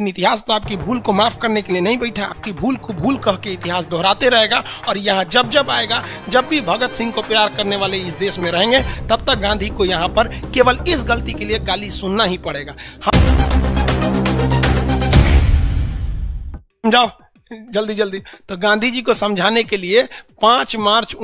लेकिन इतिहास तो आपकी भूल को माफ करने के लिए नहीं बैठा, आपकी भूल को भूल कह के इतिहास दोहराते रहेगा। और यहाँ जब जब आएगा, जब भी भगत सिंह को प्यार करने वाले इस देश में रहेंगे, तब तक गांधी को यहाँ पर केवल इस गलती के लिए गाली सुनना ही पड़ेगा। समझाओ जल्दी जल्दी। तो गांधी जी को समझाने के लिए 5 मार्च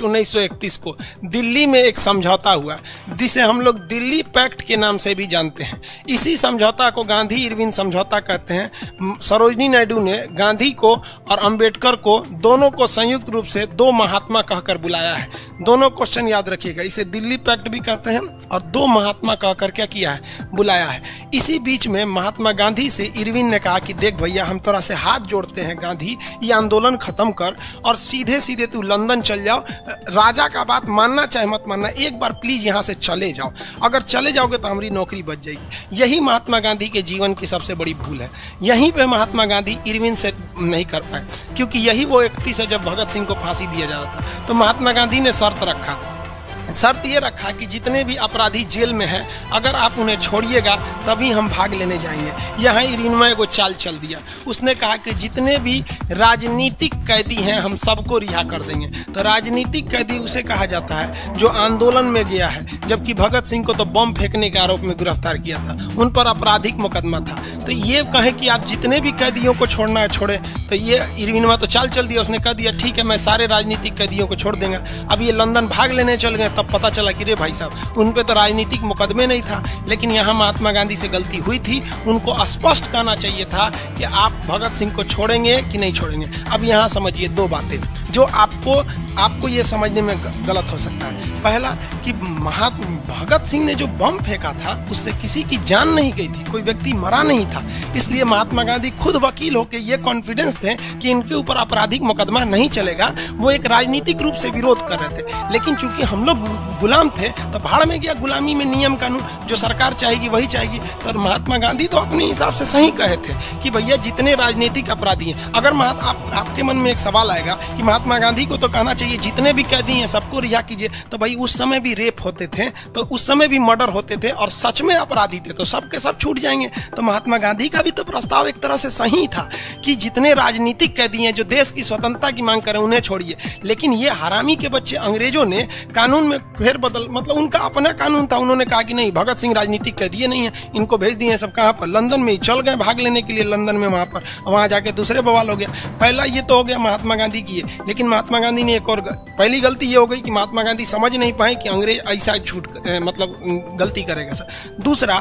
1931 को दिल्ली में एक समझौता हुआ, जिसे हम लोग दिल्ली पैक्ट के नाम से भी जानते हैं। इसी समझौता को गांधी इरविन समझौता कहते हैं। सरोजिनी नायडू ने गांधी को और अंबेडकर को, दोनों को संयुक्त रूप से 2 महात्मा कहकर बुलाया है। दोनों क्वेश्चन याद रखिएगा, इसे दिल्ली पैक्ट भी कहते हैं और 2 महात्मा कहकर क्या किया है, बुलाया है। इसी बीच में महात्मा गांधी से इरविन ने कहा कि देख भैया, हम तोरा से हाथ जोड़ते हैं गांधी, ये आंदोलन खत्म कर और सीधे सीधे तू लंदन चल जाओ। राजा का बात मानना चाहे मत मानना, एक बार प्लीज यहाँ से चले जाओ। अगर चले जाओगे तो हमारी नौकरी बच जाएगी। यही महात्मा गांधी के जीवन की सबसे बड़ी भूल है। यहीं पे महात्मा गांधी इरविन से नहीं कर पाए, क्योंकि यही वो व्यक्ति से जब भगत सिंह को फांसी दिया जा रहा था, तो महात्मा गांधी ने शर्त ये रखा कि जितने भी अपराधी जेल में हैं, अगर आप उन्हें छोड़िएगा तभी हम भाग लेने जाएंगे। यहाँ इरविन में एगो चाल चल दिया। उसने कहा कि जितने भी राजनीतिक कैदी हैं हम सबको रिहा कर देंगे। तो राजनीतिक कैदी उसे कहा जाता है जो आंदोलन में गया है, जबकि भगत सिंह को तो बम फेंकने के आरोप में गिरफ्तार किया था, उन पर आपराधिक मुकदमा था। तो ये कहे कि आप जितने भी कैदियों को छोड़ना है छोड़े, तो ये इरविन में तो चाल चल दिया। उसने कह दिया ठीक है, मैं सारे राजनीतिक कैदियों को छोड़ देंगे। अब ये लंदन भाग लेने चल गए, तब पता चला कि रे भाई साहब, उन पे तो राजनीतिक मुकदमे नहीं था। लेकिन यहाँ महात्मा गांधी से गलती हुई थी। उनको स्पष्ट कहना चाहिए था कि आप भगत सिंह को छोड़ेंगे कि नहीं छोड़ेंगे। अब यहाँ समझिए 2 बातें जो आपको ये समझने में गलत हो सकता है। पहला कि भगत सिंह ने जो बम फेंका था उससे किसी की जान नहीं गई थी, कोई व्यक्ति मरा नहीं था। इसलिए महात्मा गांधी खुद वकील होकर ये कॉन्फिडेंस थे कि इनके ऊपर आपराधिक मुकदमा नहीं चलेगा। वो एक राजनीतिक रूप से विरोध कर रहे थे, लेकिन चूंकि हम लोग गुलाम थे तो भाड़ में गया गुलामी में नियम कानून, जो सरकार चाहेगी वही चाहेगी। तो महात्मा गांधी तो अपने हिसाब से सही कहे थे कि भैया जितने राजनीतिक अपराधी हैं, अगर आपके मन में एक सवाल आएगा कि महात्मा गांधी को तो कहना चाहिए जितने भी कैदी हैं सबको रिहा कीजिए, तो भाई उस समय भी रेप होते थे, तो उस समय भी मर्डर होते थे और सच में अपराधी थे, तो सबके सब छूट जाएंगे। तो महात्मा गांधी का भी तो प्रस्ताव एक तरह से सही था कि जितने राजनीतिक कैदी हैं जो देश की स्वतंत्रता की मांग करें उन्हें छोड़िए। लेकिन ये हरामी के बच्चे अंग्रेजों ने कानून में फेरबदल, मतलब उनका अपना कानून था। उन्होंने कहा कि नहीं, भगत सिंह राजनीतिक कैदी नहीं है, इनको भेज दिए सब कहाँ पर, लंदन में ही चल गए भाग लेने के लिए। लंदन में वहाँ जाके दूसरे बवाल हो गया। पहला ये तो हो गया महात्मा गांधी की है। लेकिन महात्मा गांधी ने एक और पहली गलती ये हो गई कि महात्मा गांधी समझ नहीं पाए कि अंग्रेज ऐसा मतलब गलती करेगा सर। दूसरा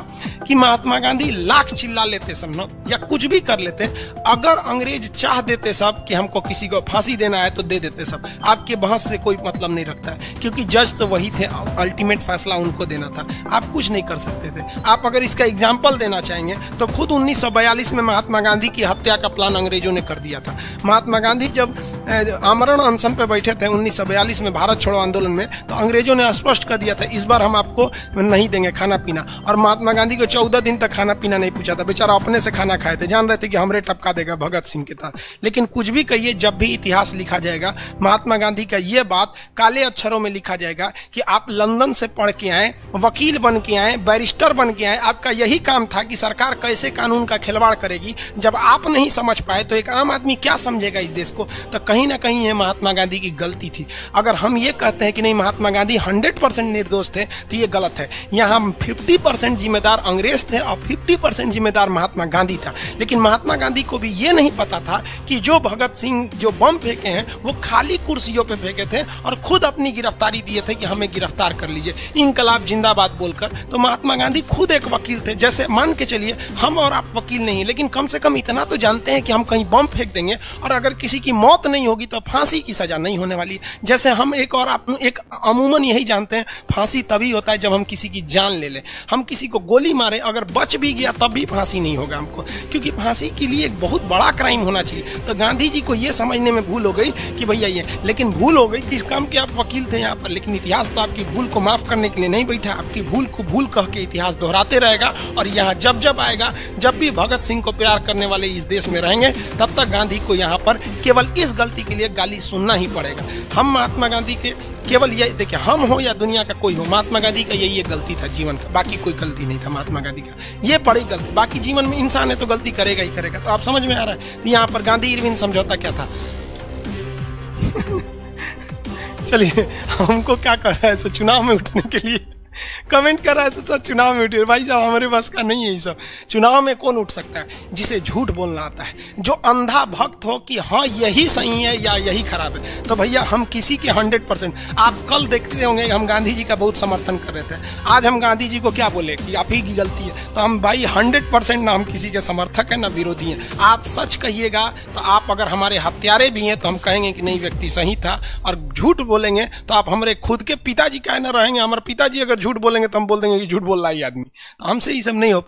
कि महात्मा गांधी लाख चिल्ला लेते सब न, या कुछ भी कर लेते, अगर अंग्रेज चाह देते सब कि हमको किसी को फांसी देना है तो दे देते सब। आपके बहस से कोई मतलब नहीं रखता है, क्योंकि जज तो वही थे, अल्टीमेट फैसला उनको देना था। आप कुछ नहीं कर सकते थे। आप अगर इसका एग्जाम्पल देना चाहेंगे तो खुद 1942 में महात्मा गांधी की हत्या का प्लान अंग्रेजों ने कर दिया था। महात्मा गांधी जब आमरण अनशन पे बैठे थे 1942 में भारत छोड़ो आंदोलन में, तो अंग्रेजों ने स्पष्ट कर दिया था इस बार हम आपको नहीं देंगे खाना पीना। और महात्मा गांधी को 14 दिन तक खाना पीना नहीं पूछा था। बेचारा अपने से खाना खाए थे, जान रहे थे कि हमरे टपका देगा भगत सिंह के साथ। लेकिन कुछ भी कहिए, जब भी इतिहास लिखा जाएगा महात्मा गांधी का ये बात काले अक्षरों में लिखा जाएगा कि आप लंदन से पढ़ के आए, वकील बन के आए, बैरिस्टर बन के आए, आपका यही काम था कि सरकार कैसे कानून का खिलवाड़ करेगी। जब आप नहीं समझ पाए तो एक आम आदमी क्या समझेगा इस देश को। तो कहीं ना कहीं ये महात्मा गांधी की गलती थी। अगर हम ये कहते हैं कि नहीं महात्मा गांधी 100% निर्दोष थे तो ये गलत है। यहाँ 50% जिम्मेदार अंग्रेज थे और 50% जिम्मेदार महात्मा गांधी था। लेकिन महात्मा गांधी को भी ये नहीं पता था कि जो भगत सिंह जो बम फेंके हैं वो खाली कुर्सियों पे फेंके थे और खुद अपनी गिरफ्तारी दिए थे कि हमें गिरफ्तार कर लीजिए, इंकलाब जिंदाबाद बोलकर। तो महात्मा गांधी खुद एक वकील थे। जैसे मान के चलिए हम और आप वकील नहीं, लेकिन कम से कम इतना तो जानते हैं कि हम कहीं बम फेंक देंगे और अगर किसी की मौत नहीं होगी तो फांसी की सजा नहीं होने वाली है। जैसे हम एक और आप एक अमूमन यही जानते हैं, फांसी तभी होता है जब हम किसी की जान ले लें। हम किसी को गोली मारे, अगर बच भी गया तब भी फांसी नहीं होगा हमको, क्योंकि फांसी के लिए एक बहुत बड़ा क्राइम होना चाहिए। तो गांधी जी को ये समझने में भूल हो गई कि भैया ये, लेकिन भूल हो गई किस काम के, आप वकील थे यहाँ पर। लेकिन इतिहास तो आपकी भूल को माफ करने के लिए नहीं बैठा, आपकी भूल को भूल कह के इतिहास दोहराते रहेगा। और यहाँ जब जब आएगा, जब भी भगत सिंह को प्यार करने वाले इस देश में रहेंगे, तब तक गांधी को यहाँ पर केवल इस गलती के लिए गाली सुनना ही पड़ेगा। हम महात्मा गांधी के केवल ये देखिए, हम हो या दुनिया का कोई हो, महात्मा गांधी का यही एक गलती था जीवन का, बाकी कोई गलती नहीं था महात्मा गांधी का, ये बड़ी गलती। बाकी जीवन में इंसान है तो गलती करेगा ही करेगा। तो आप समझ में आ रहा है, तो यहाँ पर गांधी इरविन समझौता क्या था। चलिए, हमको क्या कर रहा है सर चुनाव में उठने के लिए कमेंट कर रहा है तो सर चुनाव में उठे। भाई साहब हमारे बस का नहीं है ये सब। चुनाव में कौन उठ सकता है? जिसे झूठ बोलना आता है, जो अंधा भक्त हो कि हाँ यही सही है या यही खराब है। तो भैया हम किसी के 100%, आप कल देखते होंगे हम गांधी जी का बहुत समर्थन कर रहे थे, आज हम गांधी जी को क्या बोले कि आप ही की गलती है। तो हम भाई 100% ना हम किसी के समर्थक हैं ना विरोधी हैं। आप सच कहिएगा तो आप अगर हमारे हत्यारे भी हैं तो हम कहेंगे कि नहीं व्यक्ति सही था, और झूठ बोलेंगे तो आप हमारे खुद के पिताजी का न रहेंगे। हमारे पिताजी अगर झूठ बोलेंगे तो हम बोल देंगे कि झूठ बोल रहा है आदमी। तो हमसे ये सब नहीं हो